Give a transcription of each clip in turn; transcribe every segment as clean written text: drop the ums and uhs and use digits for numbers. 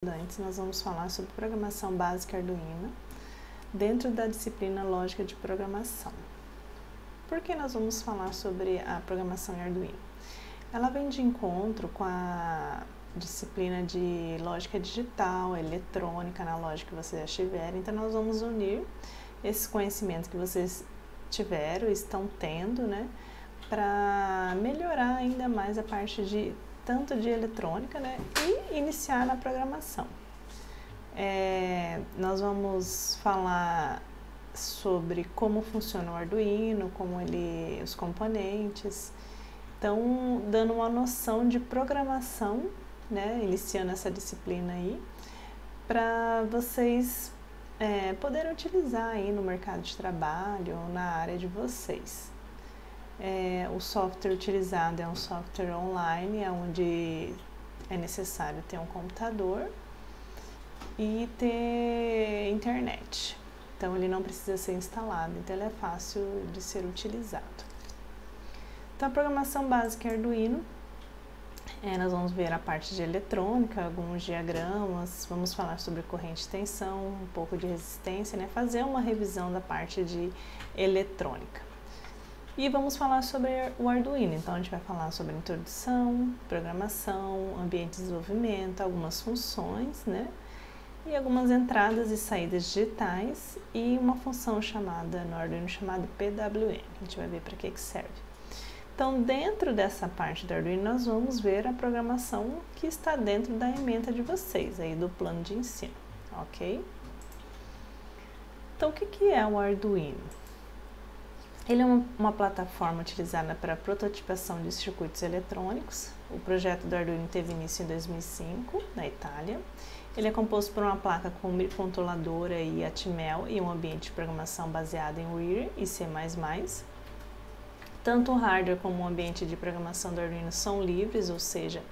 Antes nós vamos falar sobre programação básica Arduino dentro da disciplina Lógica de Programação. Por que nós vamos falar sobre a programação em Arduino? Ela vem de encontro com a disciplina de Lógica Digital, Eletrônica, Analógica que vocês já tiverem, então nós vamos unir esses conhecimentos que vocês tiveram, estão tendo, né, para melhorar ainda mais a parte de tanto de eletrônica, né, e iniciar na programação. Nós vamos falar sobre como funciona o Arduino, os componentes, então dando uma noção de programação, né, iniciando essa disciplina aí, para vocês poderem utilizar aí no mercado de trabalho ou na área de vocês. O software utilizado é um software online, onde é necessário ter um computador e ter internet. Então ele não precisa ser instalado, então ele é fácil de ser utilizado. Então a programação básica em Arduino, nós vamos ver a parte de eletrônica, alguns diagramas, vamos falar sobre corrente e tensão, um pouco de resistência, né? Fazer uma revisão da parte de eletrônica. E vamos falar sobre o Arduino, então a gente vai falar sobre introdução, programação, ambiente de desenvolvimento, algumas funções, né? E algumas entradas e saídas digitais e uma função no Arduino chamada PWM. A gente vai ver para que serve. Então, dentro dessa parte do Arduino, nós vamos ver a programação que está dentro da ementa de vocês, aí do plano de ensino, ok? Então, o que é o Arduino? Ele é uma plataforma utilizada para prototipação de circuitos eletrônicos. O projeto do Arduino teve início em 2005, na Itália. Ele é composto por uma placa com microcontroladora e Atmel e um ambiente de programação baseado em Weir e C++. Tanto o hardware como o ambiente de programação do Arduino são livres, ou seja,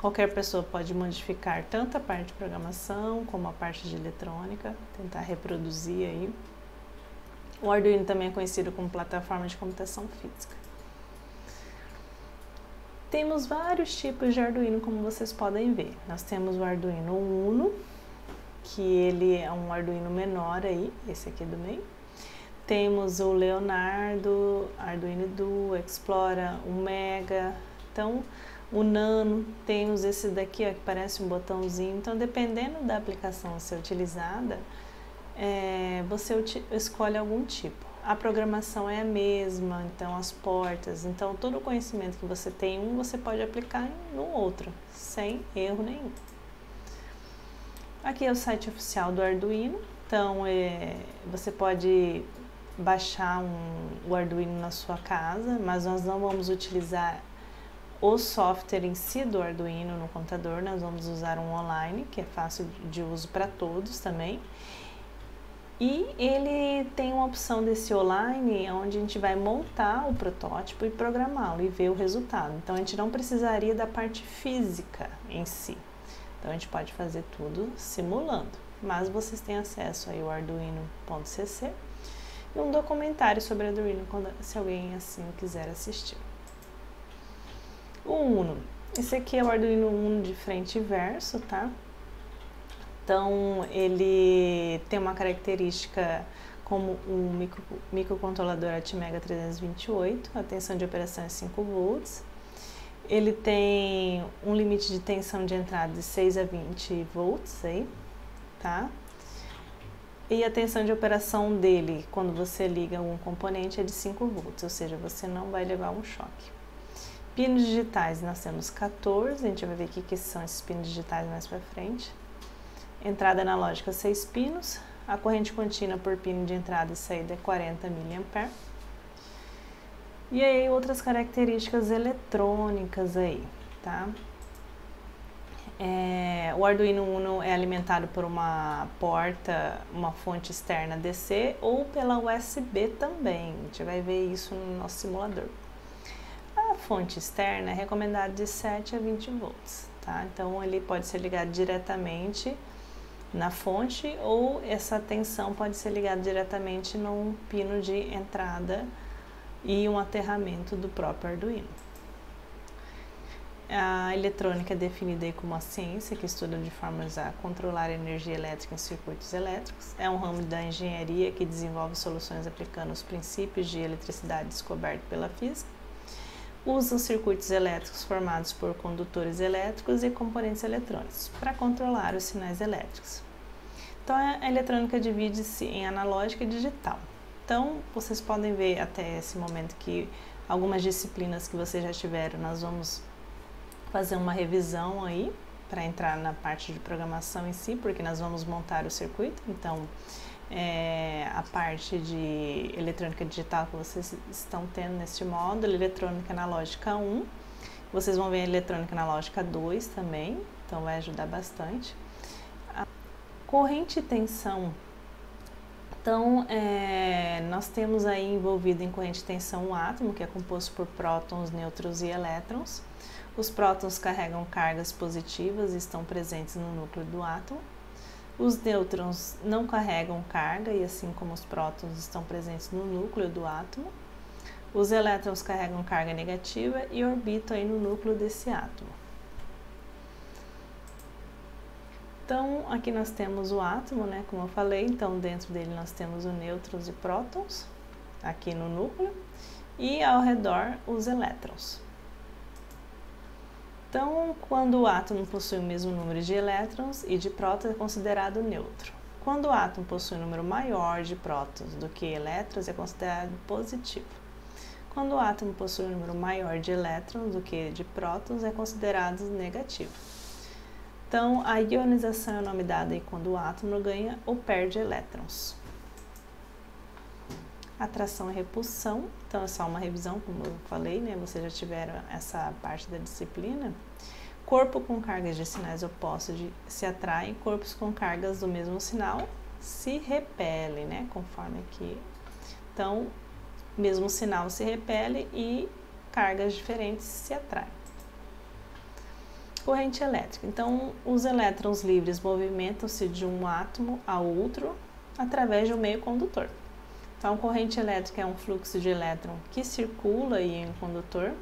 qualquer pessoa pode modificar tanto a parte de programação como a parte de eletrônica, tentar reproduzir aí. O Arduino também é conhecido como plataforma de computação física. Temos vários tipos de Arduino, como vocês podem ver. Nós temos o Arduino Uno, que ele é um Arduino menor aí, esse aqui do meio. Temos o Leonardo, Arduino Duo, Explora, o Mega, então o Nano, temos esse daqui ó, que parece um botãozinho, então dependendo da aplicação a ser utilizada, você escolhe algum tipo. A programação é a mesma, então as portas, então todo o conhecimento que você tem em um, você pode aplicar no outro, sem erro nenhum. Aqui é o site oficial do Arduino, então você pode baixar o Arduino na sua casa, mas nós não vamos utilizar o software em si do Arduino no computador, nós vamos usar um online, que é fácil de uso para todos também. E ele tem uma opção desse online, onde a gente vai montar o protótipo e programá-lo e ver o resultado. Então a gente não precisaria da parte física em si. Então a gente pode fazer tudo simulando, mas vocês têm acesso aí ao arduino.cc e um documentário sobre Arduino, se alguém assim quiser assistir. O Uno, esse aqui é o Arduino Uno de frente e verso, tá? Então ele tem uma característica como o microcontrolador Atmega 328, a tensão de operação é 5 volts. Ele tem um limite de tensão de entrada de 6 a 20 volts aí, tá? E a tensão de operação dele, quando você liga um componente, é de 5 volts, ou seja, você não vai levar um choque. Pinos digitais, nós temos 14, a gente vai ver o que são esses pinos digitais mais para frente. Entrada analógica 6 pinos, a corrente contínua por pino de entrada e saída é 40 mA. E aí outras características eletrônicas aí, tá? O Arduino Uno é alimentado por uma porta, uma fonte externa DC ou pela USB também, a gente vai ver isso no nosso simulador. A fonte externa é recomendada de 7 a 20 volts, tá? Então ele pode ser ligado diretamente na fonte ou essa tensão pode ser ligada diretamente num pino de entrada e um aterramento do próprio Arduino. A eletrônica é definida aí como a ciência que estuda de formas a controlar a energia elétrica em circuitos elétricos. É um ramo da engenharia que desenvolve soluções aplicando os princípios de eletricidade descobertos pela física. Usa os circuitos elétricos formados por condutores elétricos e componentes eletrônicos para controlar os sinais elétricos. Então, a eletrônica divide-se em analógica e digital. Então, vocês podem ver até esse momento que algumas disciplinas que vocês já tiveram, nós vamos fazer uma revisão aí para entrar na parte de programação em si, porque nós vamos montar o circuito. Então, a parte de eletrônica digital que vocês estão tendo neste módulo, eletrônica analógica 1, vocês vão ver a eletrônica analógica 2 também, então vai ajudar bastante. A corrente e tensão. Então, nós temos aí envolvido em corrente e tensão um átomo, que é composto por prótons, nêutrons e elétrons. Os prótons carregam cargas positivas e estão presentes no núcleo do átomo. Os nêutrons não carregam carga e, assim como os prótons, estão presentes no núcleo do átomo. Os elétrons carregam carga negativa e orbitam aí no núcleo desse átomo. Então, aqui nós temos o átomo, né, como eu falei. Então, dentro dele nós temos os nêutrons e prótons, aqui no núcleo, e ao redor os elétrons. Então, quando o átomo possui o mesmo número de elétrons e de prótons, é considerado neutro. Quando o átomo possui um número maior de prótons do que elétrons, é considerado positivo. Quando o átomo possui um número maior de elétrons do que de prótons, é considerado negativo. Então, a ionização é o nome dado aí quando o átomo ganha ou perde elétrons. Atração e repulsão, então é só uma revisão, como eu falei, né? Vocês já tiveram essa parte da disciplina. Corpo com cargas de sinais opostos se atraem, corpos com cargas do mesmo sinal se repelem, né? Conforme aqui. Então, mesmo sinal se repele e cargas diferentes se atraem. Corrente elétrica. Então, os elétrons livres movimentam-se de um átomo a outro através de um meio condutor. Então, corrente elétrica é um fluxo de elétron que circula em um condutor.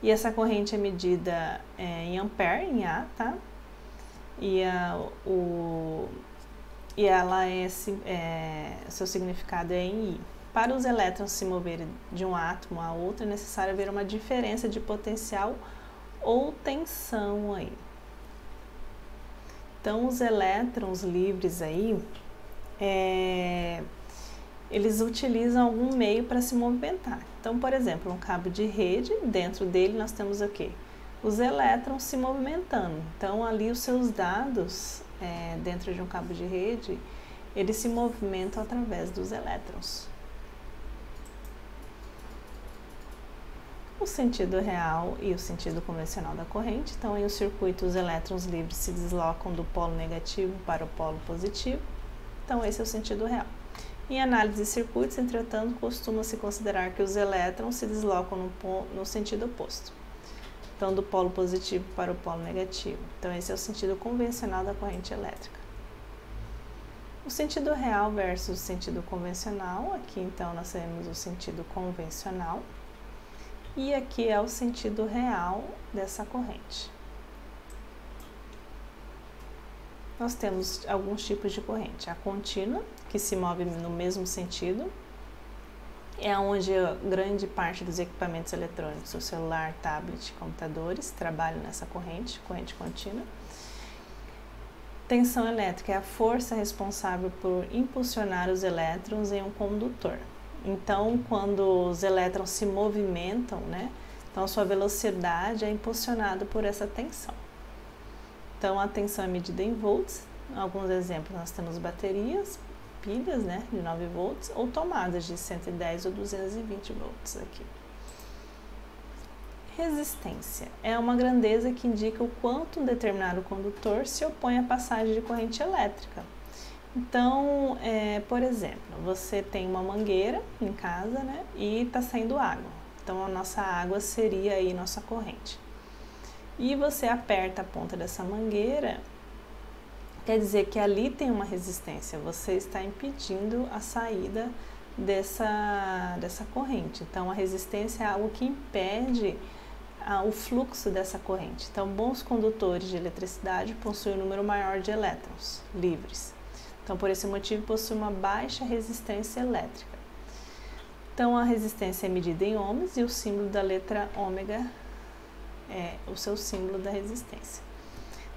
E essa corrente é medida em ampere, em A, tá? E ela seu significado é em I. Para os elétrons se moverem de um átomo a outro, é necessário haver uma diferença de potencial ou tensão aí. Então, os elétrons livres aí, eles utilizam algum meio para se movimentar. Então, por exemplo, um cabo de rede, dentro dele nós temos o quê? Os elétrons se movimentando. Então, ali os seus dados, dentro de um cabo de rede, eles se movimentam através dos elétrons. O sentido real e o sentido convencional da corrente. Então, em um circuito, os elétrons livres se deslocam do polo negativo para o polo positivo. Então, esse é o sentido real. Em análise de circuitos, entretanto, costuma-se considerar que os elétrons se deslocam no sentido oposto. Então, do polo positivo para o polo negativo. Então, esse é o sentido convencional da corrente elétrica. O sentido real versus o sentido convencional. Aqui, então, nós temos o sentido convencional. E aqui é o sentido real dessa corrente. Nós temos alguns tipos de corrente. A contínua, que se move no mesmo sentido, é onde grande parte dos equipamentos eletrônicos, o celular, tablet, computadores, trabalham nessa corrente contínua. Tensão elétrica é a força responsável por impulsionar os elétrons em um condutor. Então, quando os elétrons se movimentam, né, então a sua velocidade é impulsionada por essa tensão. Então, a tensão é medida em volts. Alguns exemplos, nós temos baterias, pilhas, né, de 9 volts, ou tomadas de 110 ou 220 volts aqui. Resistência é uma grandeza que indica o quanto um determinado condutor se opõe à passagem de corrente elétrica. Então, por exemplo, você tem uma mangueira em casa, né, e está saindo água. Então, a nossa água seria aí nossa corrente. E você aperta a ponta dessa mangueira, quer dizer que ali tem uma resistência, você está impedindo a saída dessa corrente. Então, a resistência é algo que impede o fluxo dessa corrente. Então, bons condutores de eletricidade possuem um número maior de elétrons livres. Então, por esse motivo, possui uma baixa resistência elétrica. Então, a resistência é medida em ohms e o símbolo da letra ômega é o seu símbolo da resistência.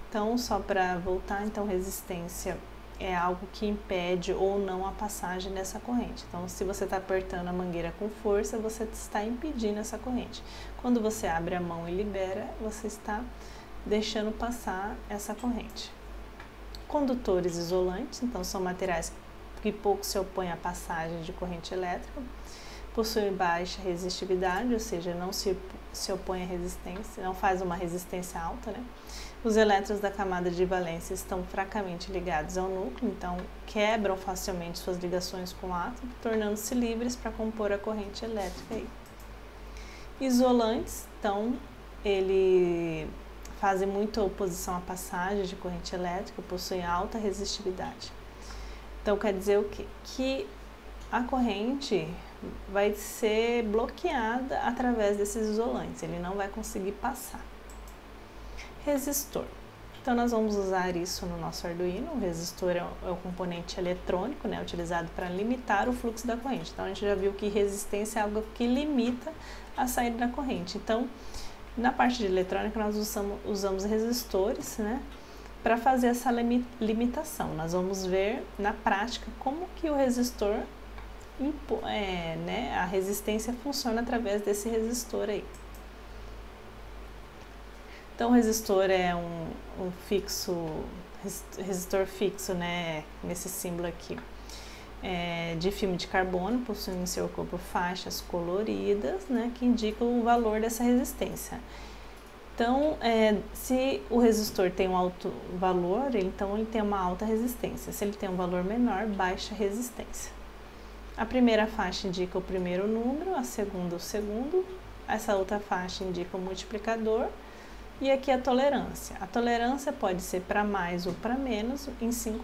Então, só para voltar, então, resistência é algo que impede ou não a passagem dessa corrente. Então, se você está apertando a mangueira com força, você está impedindo essa corrente. Quando você abre a mão e libera, você está deixando passar essa corrente. Condutores isolantes, então, são materiais que pouco se opõem à passagem de corrente elétrica, possuem baixa resistividade, ou seja, não se opõe à resistência, não faz uma resistência alta, né? Os elétrons da camada de valência estão fracamente ligados ao núcleo, então quebram facilmente suas ligações com o átomo, tornando-se livres para compor a corrente elétrica aí. Isolantes, então, ele fazem muita oposição à passagem de corrente elétrica, possuem alta resistividade. Então, quer dizer o quê? Que a corrente vai ser bloqueada através desses isolantes, ele não vai conseguir passar. Resistor. Então, nós vamos usar isso no nosso Arduino. O resistor é o componente eletrônico, né, utilizado para limitar o fluxo da corrente. Então, a gente já viu que resistência é algo que limita a saída da corrente. Então, na parte de eletrônica, nós usamos resistores, né, para fazer essa limitação. Nós vamos ver na prática como que o resistor, né, a resistência funciona através desse resistor aí. Então, o resistor é um resistor fixo, né, nesse símbolo aqui, de filme de carbono, possuindo em seu corpo faixas coloridas, né, que indicam o valor dessa resistência. Então, se o resistor tem um alto valor, então ele tem uma alta resistência. Se ele tem um valor menor, baixa resistência. A primeira faixa indica o primeiro número, a segunda o segundo, essa outra faixa indica o multiplicador, e aqui a tolerância. A tolerância pode ser para mais ou para menos em 5%.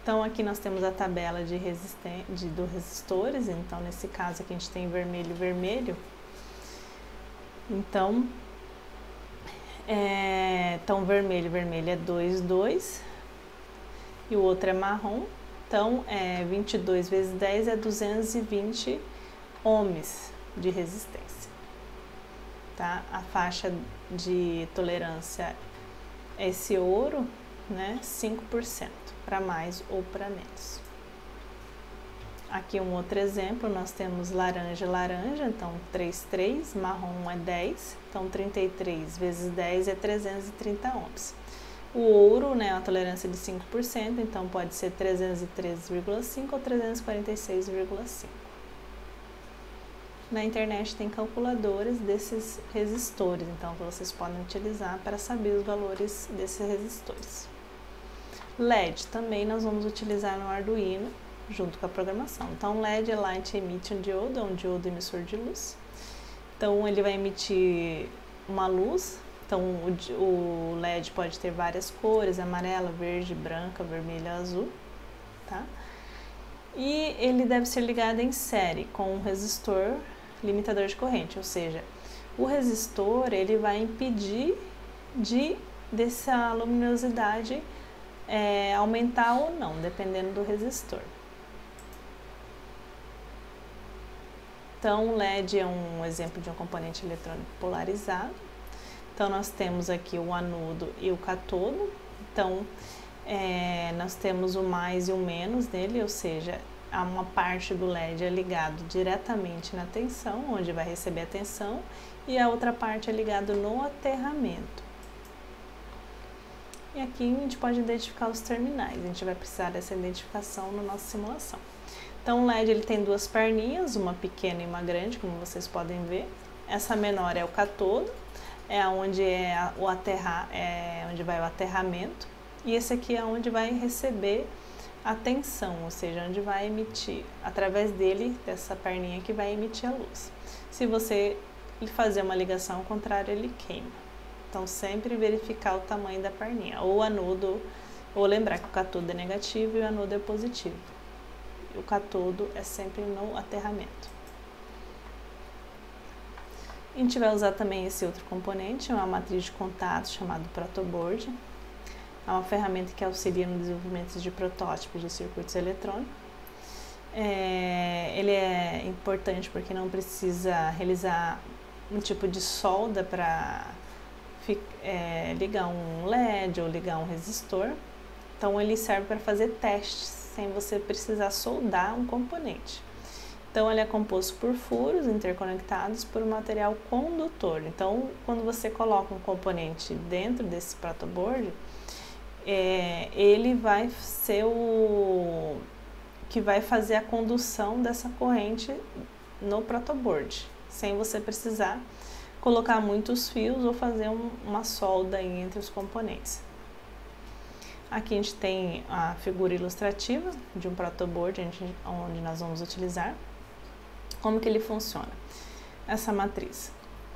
Então, aqui nós temos a tabela dos resistores. Então, nesse caso aqui a gente tem vermelho e vermelho. Então, vermelho é 2, 2. E o outro é marrom. Então, 22 vezes 10 é 220 ohms de resistência. Tá? A faixa de tolerância é esse ouro, né? 5%, para mais ou para menos. Aqui um outro exemplo, nós temos laranja, então 3, 3, marrom é 10, então 33 vezes 10 é 330 ohms. O ouro, né, a tolerância de 5%, então pode ser 313,5 ou 346,5. Na internet tem calculadoras desses resistores, então vocês podem utilizar para saber os valores desses resistores. LED também nós vamos utilizar no Arduino junto com a programação. Então, LED é Light Emitting Diode, é um diodo emissor de luz. Então, ele vai emitir uma luz. Então, o LED pode ter várias cores: amarela, verde, branca, vermelha, azul, tá? E ele deve ser ligado em série com um resistor limitador de corrente, ou seja, o resistor ele vai impedir dessa luminosidade aumentar ou não, dependendo do resistor. Então, o LED é um exemplo de um componente eletrônico polarizado. Então, nós temos aqui o anodo e o catodo. Então, nós temos o mais e o menos nele, ou seja, uma parte do LED é ligado diretamente na tensão, onde vai receber a tensão, e a outra parte é ligado no aterramento. E aqui a gente pode identificar os terminais, a gente vai precisar dessa identificação na nossa simulação. Então, o LED ele tem duas perninhas, uma pequena e uma grande, como vocês podem ver. Essa menor é o catodo, onde vai o aterramento, e esse aqui é onde vai receber a tensão, ou seja, onde vai emitir, através dele, dessa perninha que vai emitir a luz. Se você fazer uma ligação ao contrário, ele queima. Então, sempre verificar o tamanho da perninha, ou anodo, ou lembrar que o catodo é negativo e o anodo é positivo. O catodo é sempre no aterramento. A gente vai usar também esse outro componente, uma matriz de contatos chamado protoboard. É uma ferramenta que auxilia no desenvolvimento de protótipos de circuitos eletrônicos. Ele é importante porque não precisa realizar um tipo de solda para ligar um LED ou ligar um resistor. Então ele serve para fazer testes sem você precisar soldar um componente. Então ele é composto por furos interconectados por um material condutor. Então quando você coloca um componente dentro desse protoboard, ele vai ser o que vai fazer a condução dessa corrente no protoboard, sem você precisar colocar muitos fios ou fazer uma solda aí entre os componentes. Aqui a gente tem a figura ilustrativa de um protoboard onde nós vamos utilizar. Como que ele funciona? Essa matriz.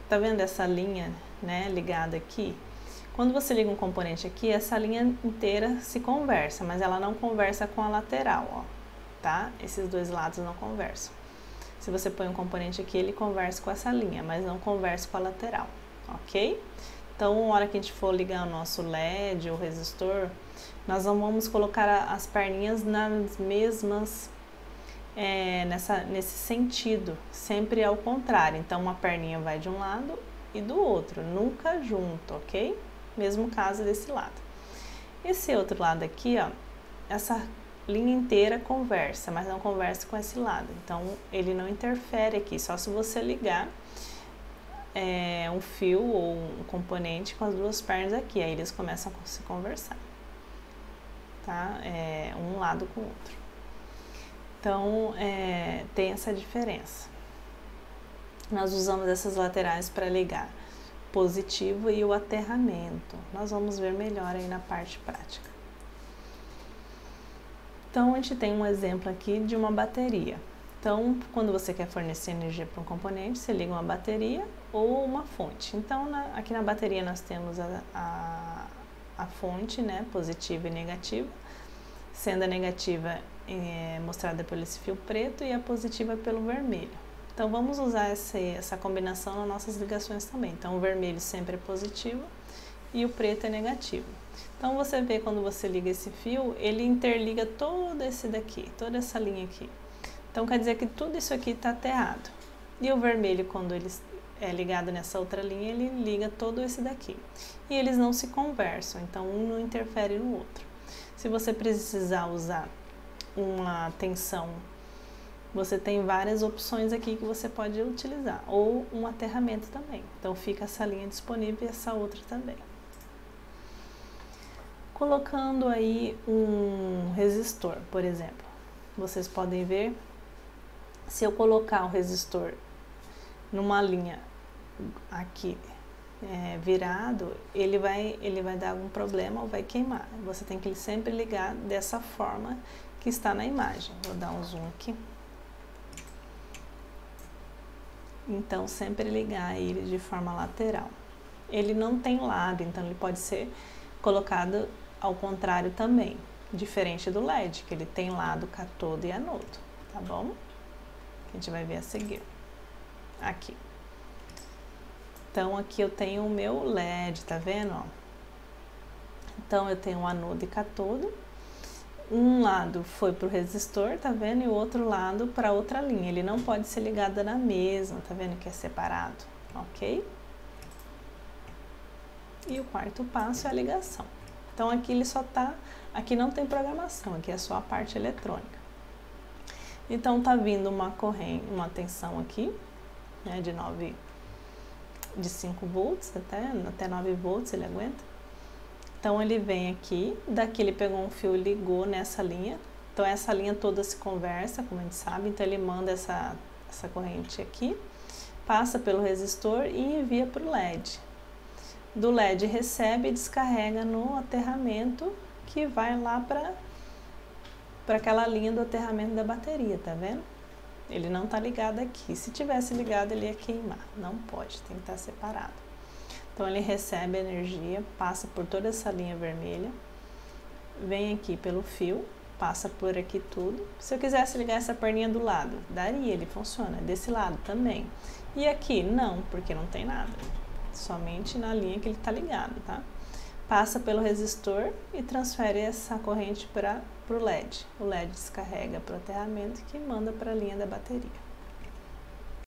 Tá vendo essa linha, né, ligada aqui? Quando você liga um componente aqui, essa linha inteira se conversa, mas ela não conversa com a lateral, ó, tá? Esses dois lados não conversam. Se você põe um componente aqui, ele conversa com essa linha, mas não conversa com a lateral, ok? Então, na hora que a gente for ligar o nosso LED ou resistor, nós não vamos colocar as perninhas nas mesmas, nesse sentido, sempre ao contrário. Então, uma perninha vai de um lado e do outro, nunca junto, ok? Mesmo caso desse lado. Esse outro lado aqui, ó, essa linha inteira conversa, mas não conversa com esse lado. Então, ele não interfere aqui, só se você ligar um fio ou um componente com as duas pernas aqui, aí eles começam a se conversar, tá? Um lado com o outro. Então, tem essa diferença. Nós usamos essas laterais para ligar positivo e o aterramento. Nós vamos ver melhor aí na parte prática. Então, a gente tem um exemplo aqui de uma bateria. Então, quando você quer fornecer energia para um componente, você liga uma bateria ou uma fonte. Então, aqui na bateria nós temos a fonte, né, positiva e negativa, sendo a negativa mostrada pelo esse fio preto e a positiva pelo vermelho. Então, vamos usar essa combinação nas nossas ligações também. Então, o vermelho sempre é positivo e o preto é negativo. Então, você vê quando você liga esse fio, ele interliga todo esse daqui, toda essa linha aqui. Então, quer dizer que tudo isso aqui está aterrado. E o vermelho, quando ele é ligado nessa outra linha, ele liga todo esse daqui. E eles não se conversam, então um não interfere no outro. Se você precisar usar uma tensão, você tem várias opções aqui que você pode utilizar. Ou um aterramento também. Então, fica essa linha disponível e essa outra também. Colocando aí um resistor, por exemplo. Vocês podem ver, se eu colocar o resistor numa linha aqui virado, ele vai dar algum problema ou vai queimar. Você tem que sempre ligar dessa forma que está na imagem. Vou dar um zoom aqui. Então, sempre ligar ele de forma lateral. Ele não tem lado, então ele pode ser colocado ao contrário também, diferente do LED, que ele tem lado catodo e anodo, tá bom? A gente vai ver a seguir. Aqui. Então, aqui eu tenho o meu LED, tá vendo? Ó? Então, eu tenho o anodo e catodo. Um lado foi para o resistor, tá vendo? E o outro lado para outra linha. Ele não pode ser ligado na mesma, tá vendo que é separado, ok? E o quarto passo é a ligação. Então, aqui ele só tá... Aqui não tem programação, aqui é só a parte eletrônica. Então, tá vindo uma corrente, uma tensão aqui, né, de 5 volts até 9 volts ele aguenta. Então, ele vem aqui, daqui ele pegou um fio e ligou nessa linha. Então, essa linha toda se conversa, como a gente sabe. Então, ele manda essa corrente aqui, passa pelo resistor e envia para o LED. Do LED recebe e descarrega no aterramento, que vai lá para aquela linha do aterramento da bateria, tá vendo? Ele não tá ligado aqui. Se tivesse ligado, ele ia queimar. Não pode, tem que estar separado. Então, ele recebe a energia, passa por toda essa linha vermelha, vem aqui pelo fio, passa por aqui tudo. Se eu quisesse ligar essa perninha do lado, daria, ele funciona. Desse lado também. E aqui, não, porque não tem nada. Somente na linha que ele está ligado, tá? Passa pelo resistor e transfere essa corrente para o LED. O LED descarrega para o aterramento que manda para a linha da bateria.